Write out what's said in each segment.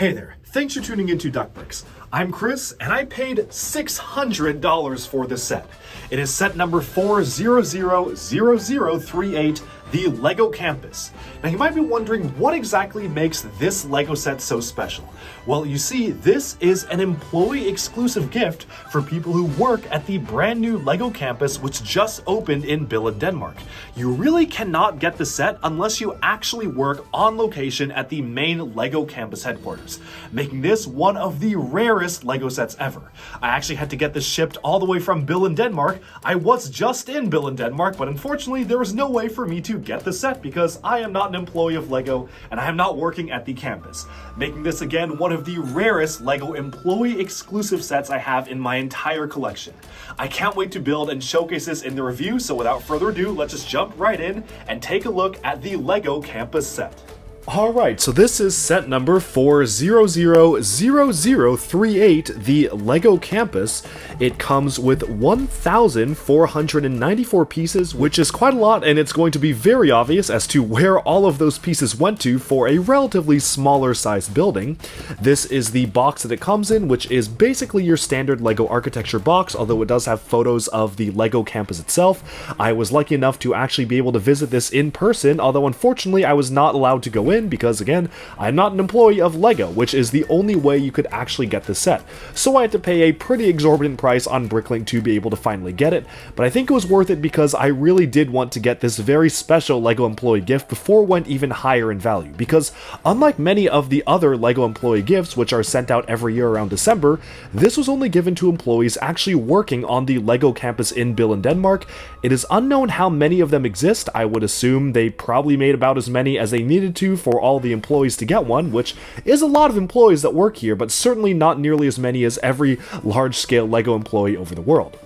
Hey there, thanks for tuning into Duckbricks. I'm Chris, and I paid $600 for this set. It is set number 4000038, the LEGO Campus. Now you might be wondering what exactly makes this LEGO set so special. Well, you see, this is an employee exclusive gift for people who work at the brand new LEGO Campus which just opened in Billund, Denmark. You really cannot get the set unless you actually work on location at the main LEGO Campus headquarters, making this one of the rarest LEGO sets ever. I actually had to get this shipped all the way from Billund, Denmark. I was just in Billund, Denmark, but unfortunately there was no way for me to get the set because I am not an employee of LEGO and I am not working at the campus, making this again one of the rarest LEGO employee exclusive sets I have in my entire collection. I can't wait to build and showcase this in the review, so without further ado, let's just jump right in and take a look at the LEGO Campus set. Alright, so this is set number 4000038, the LEGO Campus. It comes with 1,494 pieces, which is quite a lot, and it's going to be very obvious as to where all of those pieces went to for a relatively smaller sized building. This is the box that it comes in, which is basically your standard LEGO architecture box, although it does have photos of the LEGO Campus itself. I was lucky enough to actually be able to visit this in person, although unfortunately I was not allowed to go in because, again, I'm not an employee of LEGO, which is the only way you could actually get the set. So I had to pay a pretty exorbitant price on Bricklink to be able to finally get it, but I think it was worth it because I really did want to get this very special LEGO employee gift before it went even higher in value, because unlike many of the other LEGO employee gifts which are sent out every year around December, this was only given to employees actually working on the LEGO Campus in Billund, Denmark. It is unknown how many of them exist. I would assume they probably made about as many as they needed to for all the employees to get one, which is a lot of employees that work here, but certainly not nearly as many as every large-scale LEGO employee over the world.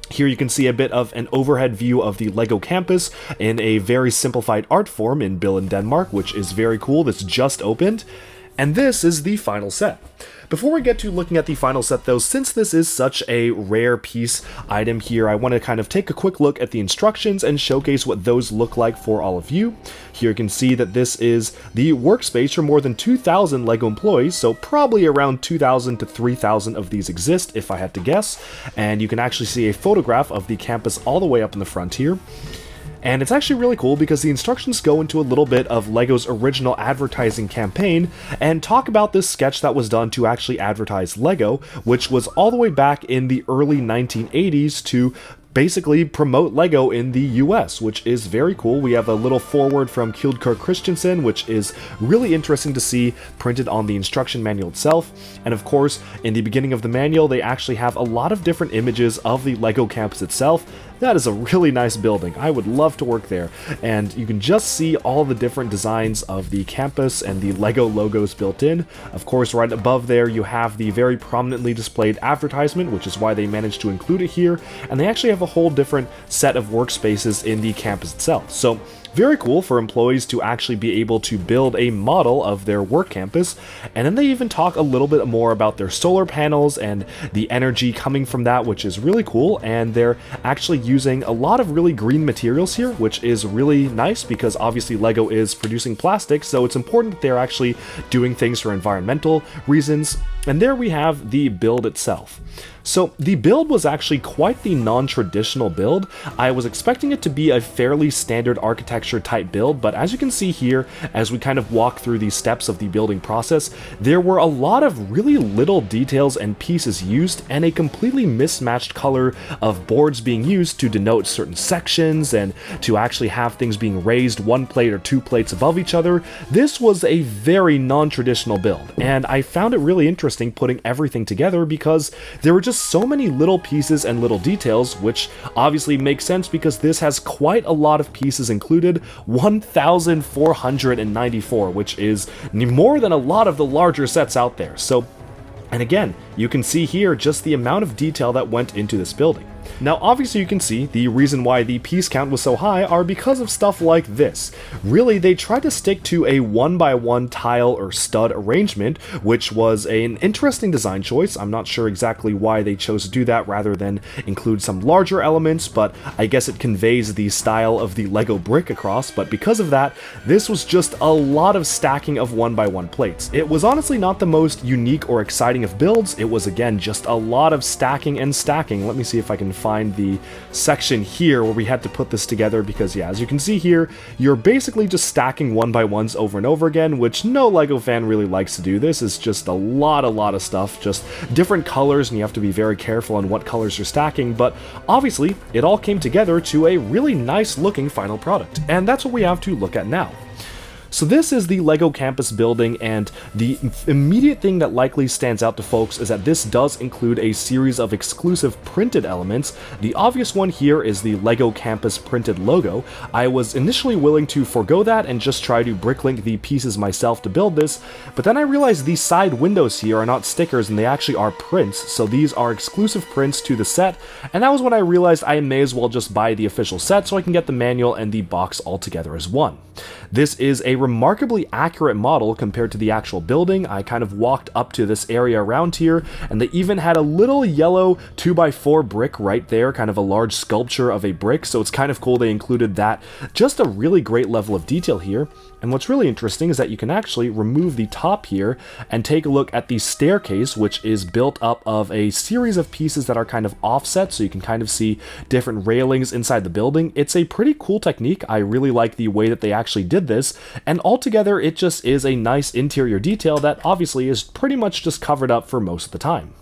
Here you can see a bit of an overhead view of the LEGO Campus in a very simplified art form in Billund, Denmark, which is very cool. This just opened. And this is the final set. Before we get to looking at the final set though, since this is such a rare piece item here, I want to kind of take a quick look at the instructions and showcase what those look like for all of you. Here you can see that this is the workspace for more than 2,000 LEGO employees, so probably around 2,000 to 3,000 of these exist if I had to guess, and you can actually see a photograph of the campus all the way up in the front here. And it's actually really cool because the instructions go into a little bit of LEGO's original advertising campaign and talk about this sketch that was done to actually advertise LEGO, which was all the way back in the early 1980s to basically promote LEGO in the US, which is very cool. We have a little foreword from Kjeldkjær Christensen, which is really interesting to see printed on the instruction manual itself. And of course, in the beginning of the manual, they actually have a lot of different images of the LEGO campus itself. That is a really nice building. I would love to work there. And you can just see all the different designs of the campus and the LEGO logos built in. Of course, right above there, you have the very prominently displayed advertisement, which is why they managed to include it here. And they actually have a whole different set of workspaces in the campus itself. So very cool for employees to actually be able to build a model of their work campus. And then they even talk a little bit more about their solar panels and the energy coming from that, which is really cool. And they're actually using a lot of really green materials here, which is really nice because obviously LEGO is producing plastic, so it's important that they're actually doing things for environmental reasons. And there we have the build itself. So the build was actually quite the non-traditional build. I was expecting it to be a fairly standard architecture type build, but as you can see here, as we kind of walk through these steps of the building process, there were a lot of really little details and pieces used, and a completely mismatched color of boards being used to denote certain sections and to actually have things being raised one plate or two plates above each other. This was a very non-traditional build, and I found it really interesting putting everything together because there were just so many little pieces and little details, which obviously makes sense because this has quite a lot of pieces included, 1,494, which is more than a lot of the larger sets out there. So, and again, you can see here just the amount of detail that went into this building. Now obviously you can see the reason why the piece count was so high are because of stuff like this. Really, they tried to stick to a 1x1 tile or stud arrangement, which was an interesting design choice. I'm not sure exactly why they chose to do that rather than include some larger elements, but I guess it conveys the style of the Lego brick across. But because of that, this was just a lot of stacking of 1x1 plates. It was honestly not the most unique or exciting of builds. It was again just a lot of stacking and stacking. Let me see if I can find the section here where we had to put this together, because yeah, as you can see here, you're basically just stacking 1x1s over and over again, which no Lego fan really likes to do. This is just a lot of stuff, just different colors, and you have to be very careful on what colors you're stacking, but obviously it all came together to a really nice looking final product, and that's what we have to look at now. So this is the Lego campus building, and the immediate thing that likely stands out to folks is that this does include a series of exclusive printed elements. The obvious one here is the Lego campus printed logo. I was initially willing to forego that and just try to bricklink the pieces myself to build this, but then I realized these side windows here are not stickers and they actually are prints, so these are exclusive prints to the set, and that was when I realized I may as well just buy the official set so I can get the manual and the box all together as one. This is a remarkably accurate model compared to the actual building. I kind of walked up to this area around here, and they even had a little yellow 2x4 brick right there, kind of a large sculpture of a brick, so it's kind of cool they included that. Just a really great level of detail here. And what's really interesting is that you can actually remove the top here and take a look at the staircase, which is built up of a series of pieces that are kind of offset, so you can kind of see different railings inside the building. It's a pretty cool technique. I really like the way that they actually did this, and altogether it just is a nice interior detail that obviously is pretty much just covered up for most of the time.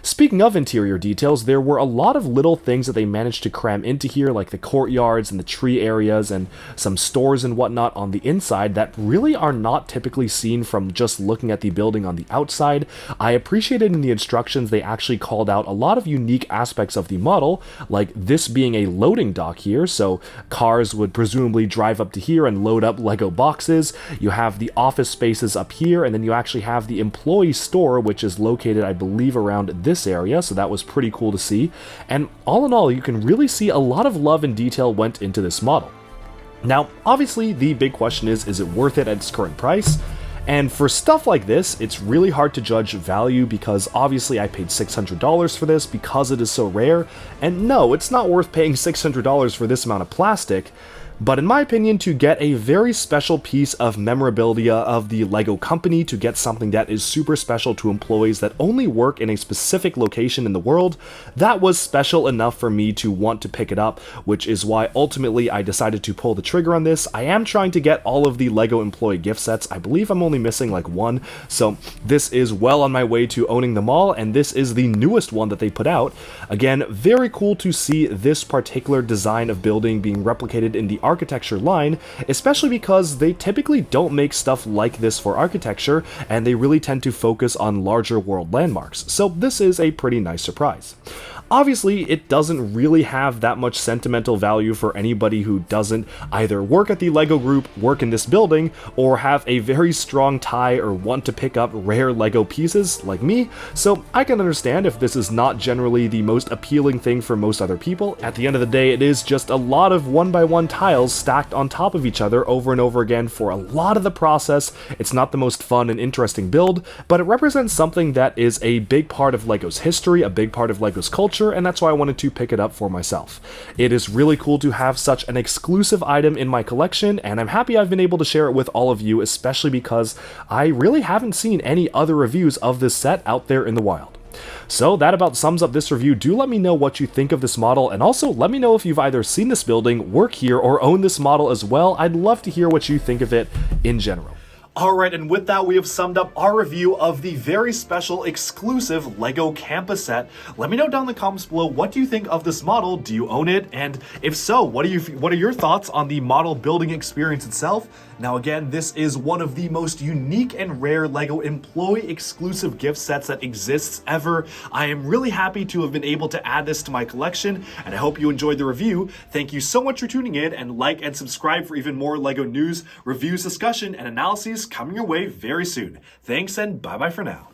Speaking of interior details, there were a lot of little things that they managed to cram into here, like the courtyards and the tree areas and some stores and whatnot on the inside that really are not typically seen from just looking at the building on the outside. I appreciated in the instructions they actually called out a lot of unique aspects of the model, like this being a loading dock here, so cars would presumably drive up to here and load up Lego boxes. You have the office spaces up here, and then you actually have the employee store, which is located, I believe, around this area, so that was pretty cool to see. And all in all, you can really see a lot of love and detail went into this model. Now, obviously, the big question is it worth it at its current price? And for stuff like this, it's really hard to judge value because obviously I paid $600 for this because it is so rare, and no, it's not worth paying $600 for this amount of plastic. But in my opinion, to get a very special piece of memorabilia of the Lego company, to get something that is super special to employees that only work in a specific location in the world, that was special enough for me to want to pick it up, which is why ultimately I decided to pull the trigger on this. I am trying to get all of the Lego employee gift sets. I believe I'm only missing like one, so this is well on my way to owning them all, and this is the newest one that they put out. Again, very cool to see this particular design of building being replicated in the architecture line, especially because they typically don't make stuff like this for architecture, and they really tend to focus on larger world landmarks, so this is a pretty nice surprise. Obviously, it doesn't really have that much sentimental value for anybody who doesn't either work at the Lego group, work in this building, or have a very strong tie or want to pick up rare Lego pieces like me, so I can understand if this is not generally the most appealing thing for most other people. At the end of the day, it is just a lot of 1x1 tiles stacked on top of each other over and over again for a lot of the process. It's not the most fun and interesting build, but it represents something that is a big part of Lego's history, a big part of Lego's culture, and that's why I wanted to pick it up for myself. It is really cool to have such an exclusive item in my collection, and I'm happy I've been able to share it with all of you, especially because I really haven't seen any other reviews of this set out there in the wild. So that about sums up this review. Do let me know what you think of this model, and also let me know if you've either seen this building, work here, or own this model as well. I'd love to hear what you think of it in general. Alright, and with that, we have summed up our review of the very special, exclusive Lego Campus set. Let me know down in the comments below, what do you think of this model? Do you own it? And if so, what are your thoughts on the model building experience itself? Now again, this is one of the most unique and rare Lego employee exclusive gift sets that exists ever. I am really happy to have been able to add this to my collection, and I hope you enjoyed the review. Thank you so much for tuning in, and like and subscribe for even more Lego news, reviews, discussion, and analyses coming your way very soon. Thanks, and bye-bye for now.